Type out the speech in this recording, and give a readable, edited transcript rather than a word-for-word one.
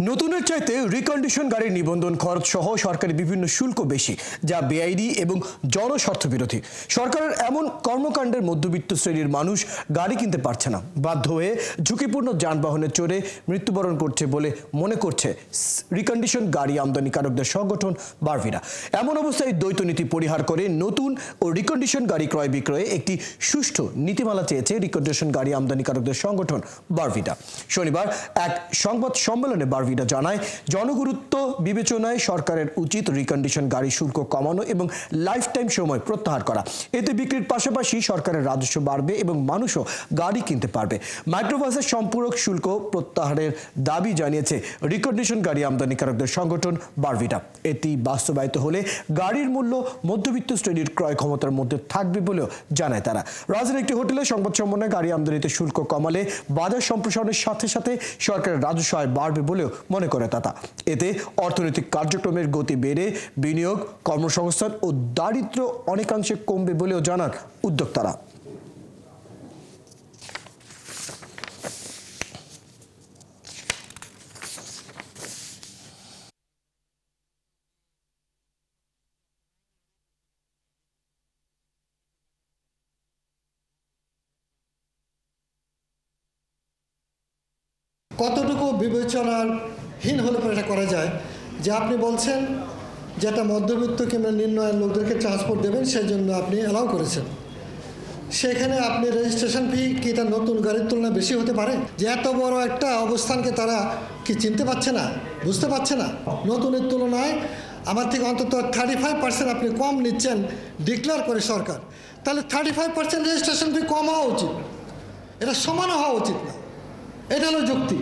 নতুনের চাইতে রিকন্ডিশন গাড়ির নিবন্ধন খরচ সহ সরকারি বিভিন্ন শুল্ক বেশি, যা বেআইনি এবং জনস্বার্থ বিরোধী। সরকারের এমন কর্মকাণ্ডের মধ্যবিত্ত শ্রেণীর মানুষ গাড়ি কিনতে পারছে না, বাধ্য হয়ে ঝুঁকিপূর্ণ যানবাহনে চড়ে মৃত্যুবরণ করছে বলে মনে করছে রিকন্ডিশন গাড়ি আমদানিকারকদের সংগঠন বারভিটা। এমন অবস্থায় দ্বৈত নীতি পরিহার করে নতুন ও রিকন্ডিশন গাড়ি ক্রয় বিক্রয়ে একটি সুষ্ঠু নীতিমালা চেয়েছে রিকন্ডিশন গাড়ি আমদানিকারকদের সংগঠন বারভিটা। শনিবার এক সংবাদ সম্মেলনে বারভিটা জানায়, জনগুরুত্ব বিবেচনায় সরকারের উচিত রিকন্ডিশন গাড়ি শুল্ক কমানো এবং লাইফ টাইম সময় প্রত্যাহার করা। এতে বিক্রির পাশাপাশি সরকারের রাজস্ব বাড়বে এবং মানুষও গাড়ি কিনতে পারবে। মাইক্রোবাসের সম্পূরক শুল্ক প্রত্যাহারের দাবি জানিয়েছে রিকন্ডিশন গাড়ি আমদানিকারকদের সংগঠন বারভিটা। এটি বাস্তবায়িত হলে গাড়ির মূল্য মধ্যবিত্ত শ্রেণীর ক্রয় ক্ষমতার মধ্যে থাকবে বলেও জানায় তারা। রাজধানীর একটি হোটেলে সংবাদ সম্মেলনে গাড়ি আমদানিতে শুল্ক কমালে বাজার সম্প্রসারণের সাথে সাথে সরকারের রাজস্ব আয় বাড়বে বলেও মনে করে তারা। এতে অর্থনৈতিক কার্যক্রমের গতি বেড়ে বিনিয়োগ, কর্মসংস্থান ও দারিদ্র্য অনেকাংশে কমবে বলেও জানান উদ্যোক্তারা। কতটুকু বিবেচনাহীন হলে পরে এটা করা যায় যে আপনি বলছেন যে একটা মধ্যবিত্ত কিংবা নিম্ন আয়ের লোকদেরকে ট্রান্সপোর্ট দেবেন, সেই জন্য আপনি অ্যালাউ করেছেন। সেখানে আপনি রেজিস্ট্রেশন ফি কি এটা নতুন গাড়ির তুলনায় বেশি হতে পারে? যে এত বড় একটা অবস্থানকে তারা কি চিনতে পারছে না, বুঝতে পারছে না? নতুনের তুলনায় আমার থেকে অন্তত 35% আপনি কম নিচ্ছেন ডিক্লেয়ার করে সরকার, তাহলে 35% রেজিস্ট্রেশন ফি কম হওয়া উচিত, এটা সমান হওয়া উচিত না। এটা হলো যুক্তি।